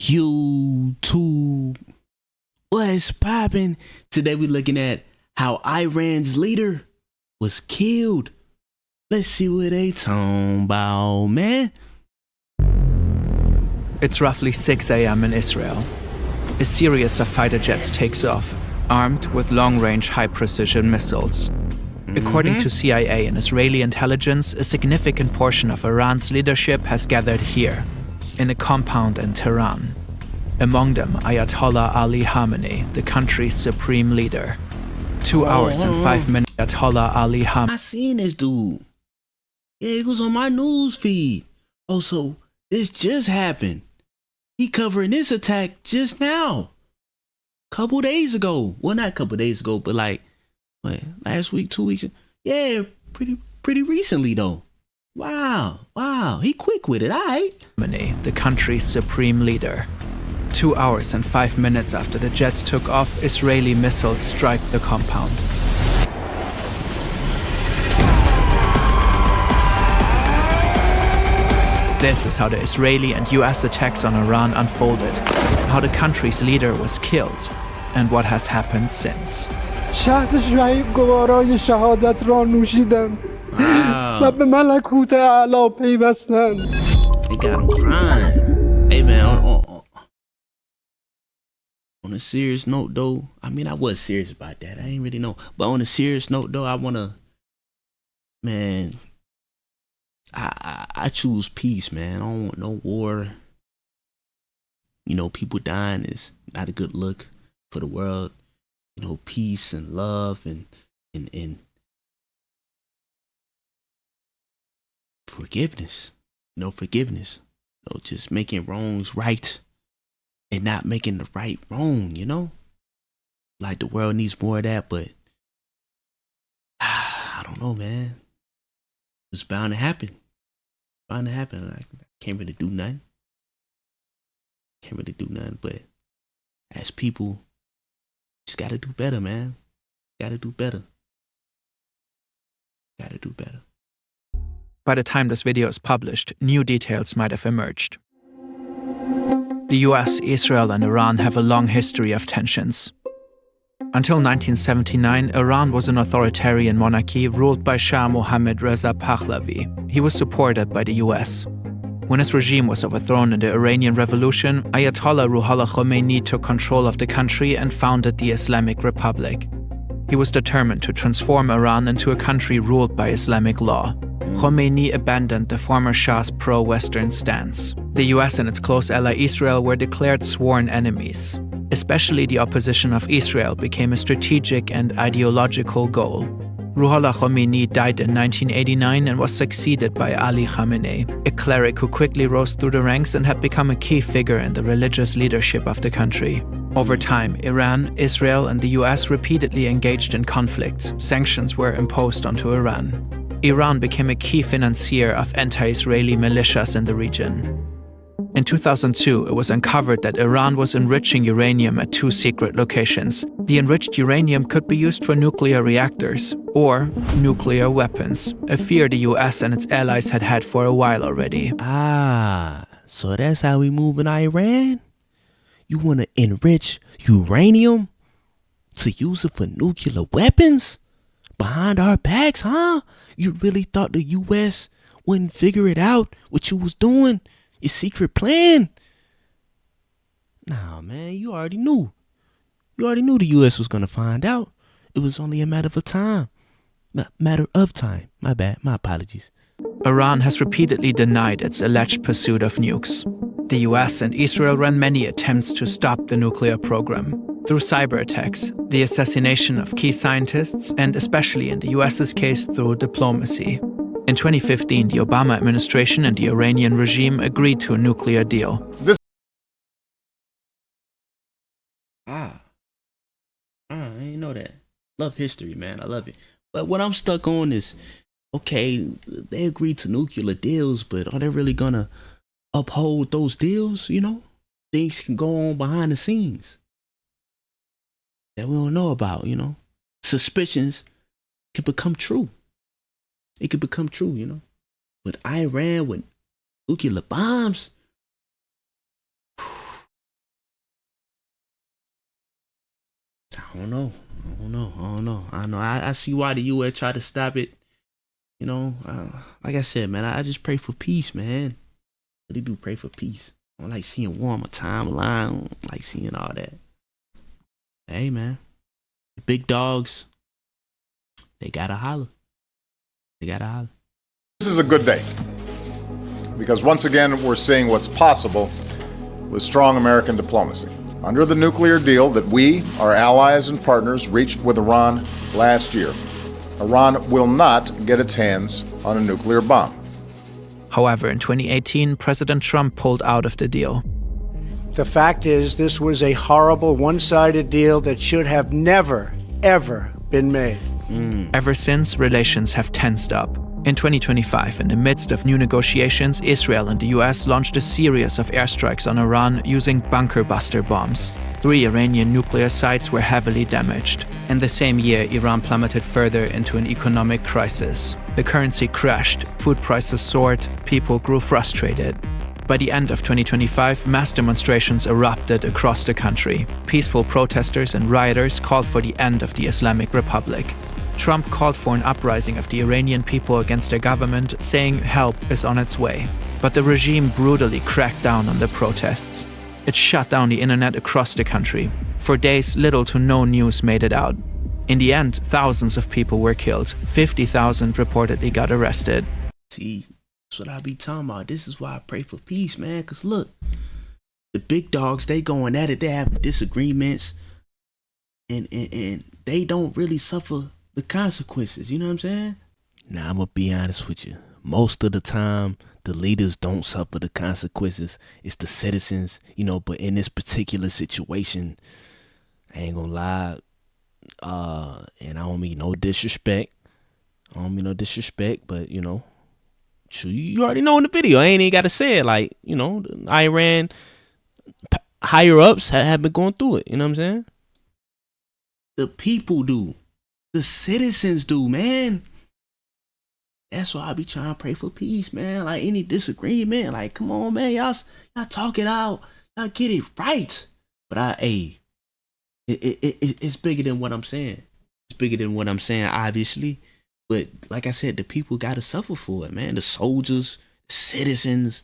YouTube, what's poppin'? Today we're looking at how Iran's leader was killed. Let's see what they talking about, man. It's roughly 6 a.m. in Israel. A series of fighter jets takes off, armed with long-range high-precision missiles. According to CIA and Israeli intelligence, a significant portion of Iran's leadership has gathered here, in a compound in Tehran. Among them, Ayatollah Ali Khamenei, the country's supreme leader. 2 hours and 5 minutes, Ayatollah Ali Khamenei. I seen this dude. Yeah, he was on my news feed. Also, this just happened. He covering this attack just now. Couple days ago. Well, not a couple days ago, but like, what, last week, 2 weeks? Yeah, pretty recently though. Wow. He quick with it, all right. Khamenei, the country's supreme leader. 2 hours and 5 minutes after the jets took off, Israeli missiles strike the compound. This is how the Israeli and US attacks on Iran unfolded, how the country's leader was killed, and what has happened since. شهد شهید گوارای شهادت را نوشیدند و به ملکوت اعلی پیوستند. They got him crying. Hey man, on a serious note though, I mean I was serious about that. I ain't really know. But on a serious note though, I wanna, man, I choose peace, man. I don't want no war. You know, people dying is not a good look for the world. You know, peace and love and forgiveness. You know, forgiveness. You know, just making wrongs right and not making the right wrong, you know? Like the world needs more of that, but I don't know, man. It's bound to happen. I can't really do nothing. But as people, just gotta do better, man. Gotta do better. By the time this video is published, new details might have emerged. The US, Israel, and Iran have a long history of tensions. Until 1979, Iran was an authoritarian monarchy ruled by Shah Mohammad Reza Pahlavi. He was supported by the US. When his regime was overthrown in the Iranian Revolution, Ayatollah Ruhollah Khomeini took control of the country and founded the Islamic Republic. He was determined to transform Iran into a country ruled by Islamic law. Khomeini abandoned the former Shah's pro-Western stance. The US and its close ally Israel were declared sworn enemies. Especially the opposition of Israel became a strategic and ideological goal. Ruhollah Khomeini died in 1989 and was succeeded by Ali Khamenei, a cleric who quickly rose through the ranks and had become a key figure in the religious leadership of the country. Over time, Iran, Israel, and the US repeatedly engaged in conflicts. Sanctions were imposed onto Iran. Iran became a key financier of anti-Israeli militias in the region. In 2002, it was uncovered that Iran was enriching uranium at 2 secret locations. The enriched uranium could be used for nuclear reactors or nuclear weapons, a fear the US and its allies had had for a while already. So that's how we move in Iran? You want to enrich uranium to use it for nuclear weapons? Behind our backs, huh? You really thought the US wouldn't figure it out, what you was doing? Your secret plan? Nah, man, you already knew. You already knew the US was gonna find out. It was only a matter of time. My bad, my apologies. Iran has repeatedly denied its alleged pursuit of nukes. The US and Israel ran many attempts to stop the nuclear program. Through cyber attacks, the assassination of key scientists, and especially in the US's case through diplomacy. In 2015, the Obama administration and the Iranian regime agreed to a nuclear deal. I didn't know that. Love history, man. I love it. But what I'm stuck on is, okay, they agreed to nuclear deals, but are they really gonna uphold those deals? You know, things can go on behind the scenes that we don't know about, you know. Suspicions can become true. It could become true, you know. With Iran, with nuclear bombs, I don't know. I see why the U.S. tried to stop it. You know, like I said, man, I just pray for peace, man. I really do pray for peace. I don't like seeing war on my timeline. I don't like seeing all that. Hey, man, the big dogs, they gotta holler. This is a good day because once again we're seeing what's possible with strong American diplomacy. Under the nuclear deal that we, our allies and partners, reached with Iran last year, Iran will not get its hands on a nuclear bomb. However, in 2018, President Trump pulled out of the deal. The fact is, this was a horrible, one-sided deal that should have never, ever been made. Ever since, relations have tensed up. In 2025, in the midst of new negotiations, Israel and the US launched a series of airstrikes on Iran using bunker buster bombs. 3 Iranian nuclear sites were heavily damaged. In the same year, Iran plummeted further into an economic crisis. The currency crashed, food prices soared, people grew frustrated. By the end of 2025, mass demonstrations erupted across the country. Peaceful protesters and rioters called for the end of the Islamic Republic. Trump called for an uprising of the Iranian people against their government, saying help is on its way. But the regime brutally cracked down on the protests. It shut down the internet across the country. For days, little to no news made it out. In the end, thousands of people were killed. 50,000 reportedly got arrested. See, that's what I be talking about. This is why I pray for peace, man. Because look, the big dogs, they going at it. They having disagreements. And they don't really suffer the consequences. You know what I'm saying? Now, I'm going to be honest with you. Most of the time, the leaders don't suffer the consequences. It's the citizens, you know. But in this particular situation, I ain't going to lie. And I don't mean no disrespect. But, you know, you already know in the video. I ain't even got to say it. Like, you know, the Iran higher ups have been going through it. You know what I'm saying? The people do. The citizens do, man. That's why I be trying to pray for peace, man. Like, any disagreement, like, come on, man. Y'all talk it out. Y'all get it right. But it's bigger than what I'm saying. It's bigger than what I'm saying, obviously. But like I said, the people got to suffer for it, man. The soldiers, the citizens.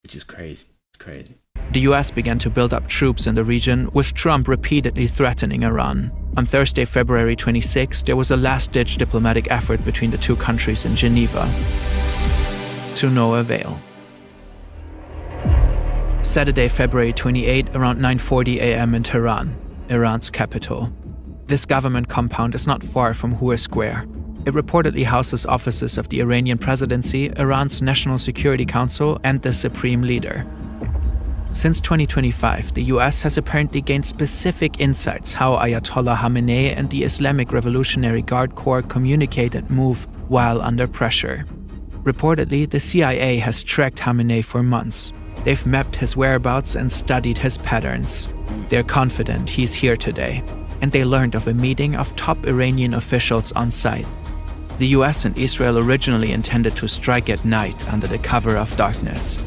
It's just crazy. It's crazy. The US began to build up troops in the region, with Trump repeatedly threatening Iran. On Thursday, February 26, there was a last-ditch diplomatic effort between the two countries in Geneva. To no avail. Saturday, February 28, around 9:40 a.m. in Tehran, Iran's capital. This government compound is not far from Hur Square. It reportedly houses offices of the Iranian presidency, Iran's National Security Council, and the supreme leader. Since 2025, the US has apparently gained specific insights how Ayatollah Khamenei and the Islamic Revolutionary Guard Corps communicate and move while under pressure. Reportedly, the CIA has tracked Khamenei for months. They've mapped his whereabouts and studied his patterns. They're confident he's here today, and they learned of a meeting of top Iranian officials on site. The US and Israel originally intended to strike at night under the cover of darkness.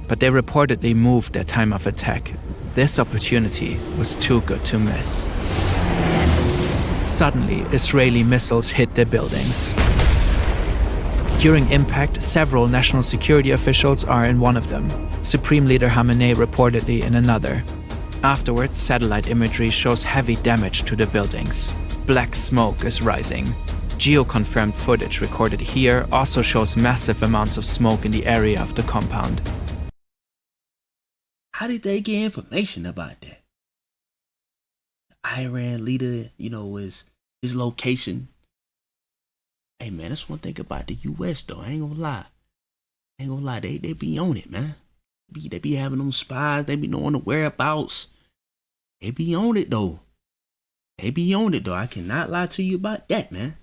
But they reportedly moved their time of attack. This opportunity was too good to miss. Suddenly, Israeli missiles hit the buildings. During impact, several national security officials are in one of them. Supreme Leader Khamenei reportedly in another. Afterwards, satellite imagery shows heavy damage to the buildings. Black smoke is rising. Geo-confirmed footage recorded here also shows massive amounts of smoke in the area of the compound. How did they get information about that? The Iran leader, you know, his location. Hey, man, that's one thing about the U.S., though. I ain't gonna lie. They be on it, man. They be having them spies. They be knowing the whereabouts. They be on it, though. I cannot lie to you about that, man.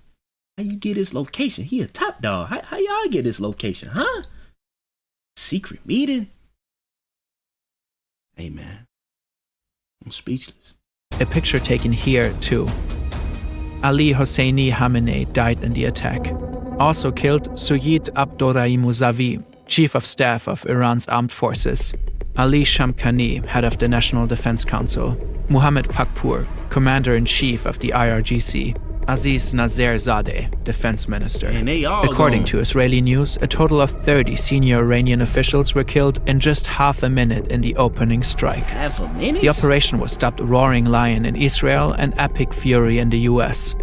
How you get his location? He a top dog. How y'all get his location, huh? Secret meeting? Hey, man. I'm speechless. A picture taken here, too. Ali Hosseini Khamenei died in the attack. Also killed Sayyid Abdurrahim Mousavi, chief of staff of Iran's armed forces. Ali Shamkhani, head of the National Defense Council, Muhammad Pakpour, commander-in-chief of the IRGC, Aziz Nazerzadeh, defense minister. According to Israeli news, a total of 30 senior Iranian officials were killed in just half a minute in the opening strike. Half a minute? The operation was dubbed Roaring Lion in Israel and Epic Fury in the US.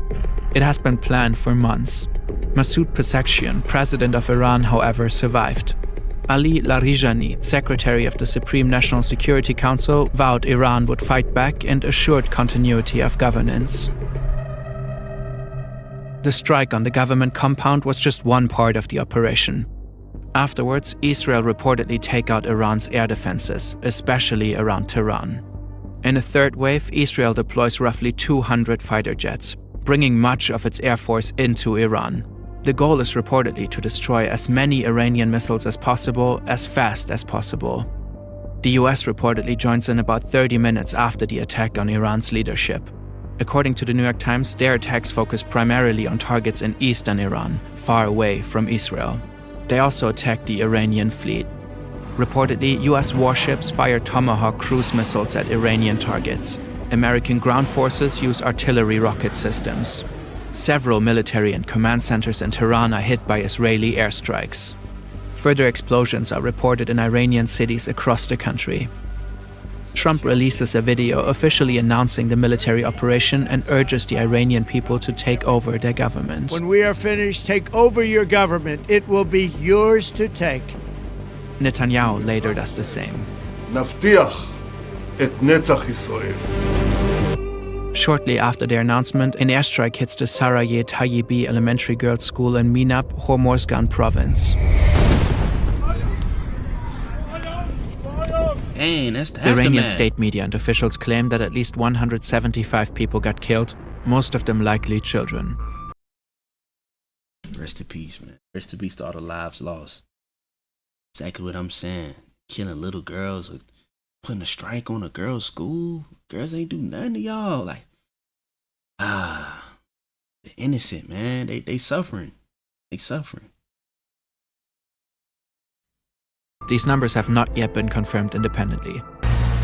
It has been planned for months. Masoud Pezeshkian, president of Iran, however, survived. Ali Larijani, secretary of the Supreme National Security Council, vowed Iran would fight back and assured continuity of governance. The strike on the government compound was just one part of the operation. Afterwards, Israel reportedly take out Iran's air defenses, especially around Tehran. In a third wave, Israel deploys roughly 200 fighter jets, bringing much of its air force into Iran. The goal is reportedly to destroy as many Iranian missiles as possible, as fast as possible. The US reportedly joins in about 30 minutes after the attack on Iran's leadership. According to the New York Times, their attacks focus primarily on targets in eastern Iran, far away from Israel. They also attacked the Iranian fleet. Reportedly, US warships fire Tomahawk cruise missiles at Iranian targets. American ground forces use artillery rocket systems. Several military and command centers in Tehran are hit by Israeli airstrikes. Further explosions are reported in Iranian cities across the country. Trump releases a video officially announcing the military operation and urges the Iranian people to take over their government. When we are finished, take over your government. It will be yours to take. Netanyahu later does the same. נבטיח את נצח ישראל. Shortly after their announcement, an airstrike hits the Sarayeh Tayyibi Elementary Girls' School in Minab, Hormozgan province. Dang, that's the Iranian aftermath. state media and officials claim that at least 175 people got killed, most of them likely children. Rest in peace, man. Rest in peace to all the lives lost. Exactly what I'm saying. Killing little girls, or putting a strike on a girl's school. Girls ain't do nothing to y'all. Like, the innocent, man. They suffering. They suffering. These numbers have not yet been confirmed independently.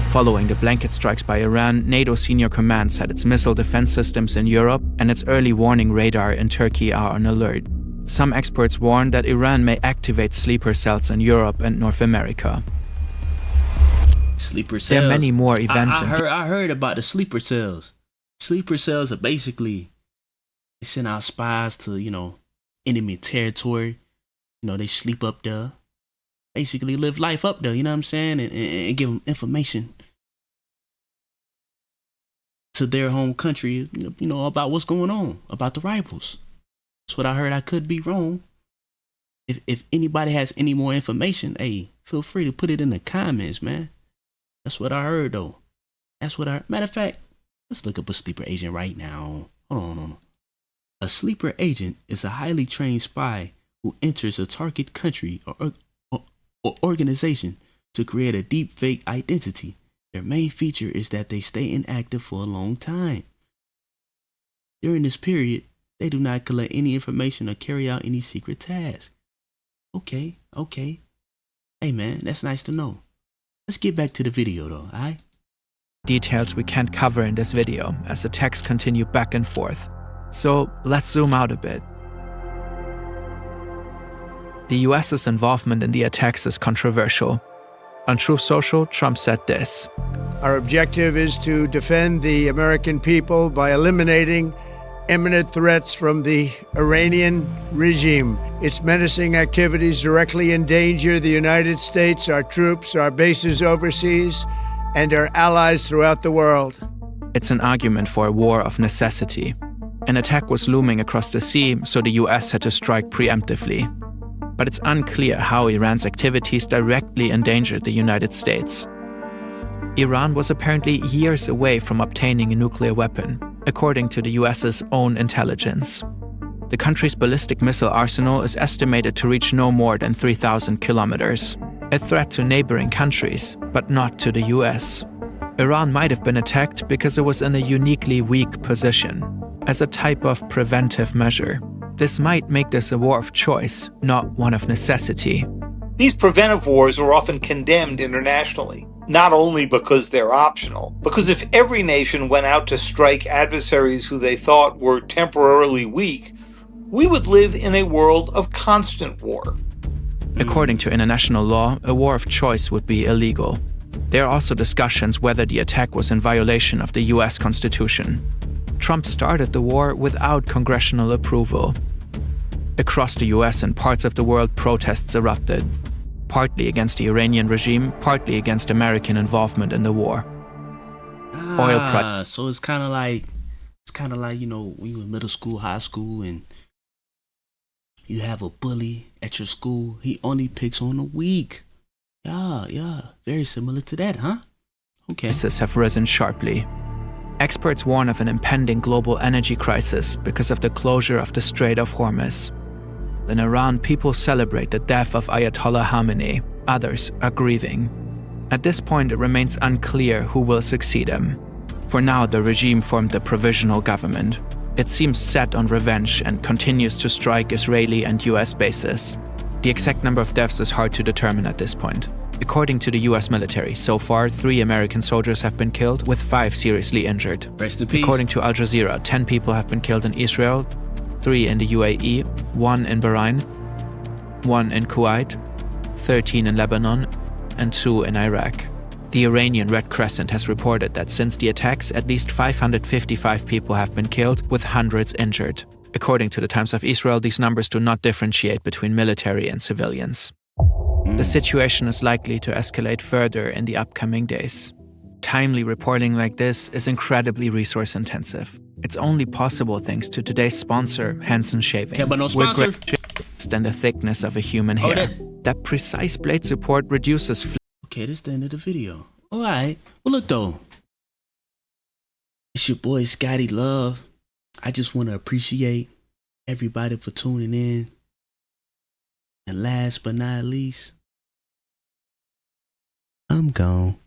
Following the blanket strikes by Iran, NATO senior command said its missile defense systems in Europe and its early warning radar in Turkey are on alert. Some experts warn that Iran may activate sleeper cells in Europe and North America. Sleeper cells. There are many more events. I heard about the sleeper cells. Sleeper cells are basically, they send out spies to, enemy territory. They sleep up there. Basically live life up there, you know what I'm saying? And give them information to their home country, about what's going on, about the rivals. That's what I heard. I could be wrong. If anybody has any more information, hey, feel free to put it in the comments, man. That's what I heard, though. Matter of fact, let's look up a sleeper agent right now. Hold on. A sleeper agent is a highly trained spy who enters a target country or organization to create a deep fake identity. Their main feature is that they stay inactive for a long time. During this period, they do not collect any information or carry out any secret tasks. Okay. Hey man, that's nice to know. Let's get back to the video though, alright? Details we can't cover in this video as the texts continue back and forth. So let's zoom out a bit. The US's involvement in the attacks is controversial. On Truth Social, Trump said this: Our objective is to defend the American people by eliminating imminent threats from the Iranian regime. Its menacing activities directly endanger the United States, our troops, our bases overseas, and our allies throughout the world. It's an argument for a war of necessity. An attack was looming across the sea, so the US had to strike preemptively. But it's unclear how Iran's activities directly endangered the United States. Iran was apparently years away from obtaining a nuclear weapon, according to the US's own intelligence. The country's ballistic missile arsenal is estimated to reach no more than 3,000 kilometers, a threat to neighboring countries, but not to the US. Iran might have been attacked because it was in a uniquely weak position, as a type of preventive measure. This might make this a war of choice, not one of necessity. These preventive wars are often condemned internationally, not only because they're optional, because if every nation went out to strike adversaries who they thought were temporarily weak, we would live in a world of constant war. According to international law, a war of choice would be illegal. There are also discussions whether the attack was in violation of the US Constitution. Trump started the war without congressional approval. Across the US and parts of the world, protests erupted, partly against the Iranian regime, partly against American involvement in the war. So it's kind of like, you know, when you were in middle school, high school, and you have a bully at your school. He only picks on the weak. Yeah, very similar to that, huh? Okay. Prices have risen sharply. Experts warn of an impending global energy crisis because of the closure of the Strait of Hormuz. In Iran, people celebrate the death of Ayatollah Khamenei. Others are grieving. At this point, it remains unclear who will succeed him. For now, the regime formed a provisional government. It seems set on revenge and continues to strike Israeli and US bases. The exact number of deaths is hard to determine at this point. According to the US military, so far 3 American soldiers have been killed, with 5 seriously injured. Rest in peace. According to Al Jazeera, 10 people have been killed in Israel, 3 in the UAE, 1 in Bahrain, 1 in Kuwait, 13 in Lebanon, and 2 in Iraq. The Iranian Red Crescent has reported that since the attacks, at least 555 people have been killed, with hundreds injured. According to the Times of Israel, these numbers do not differentiate between military and civilians. The situation is likely to escalate further in the upcoming days. Timely reporting like this is incredibly resource-intensive. It's only possible thanks to today's sponsor, Hansen Shaving. Yeah, but no sponsor. Than the thickness of a human hair. That precise blade support reduces. Okay, this is the end of the video. All right. Well, look though. It's your boy Scotty Love. I just want to appreciate everybody for tuning in. And last but not least, I'm gone.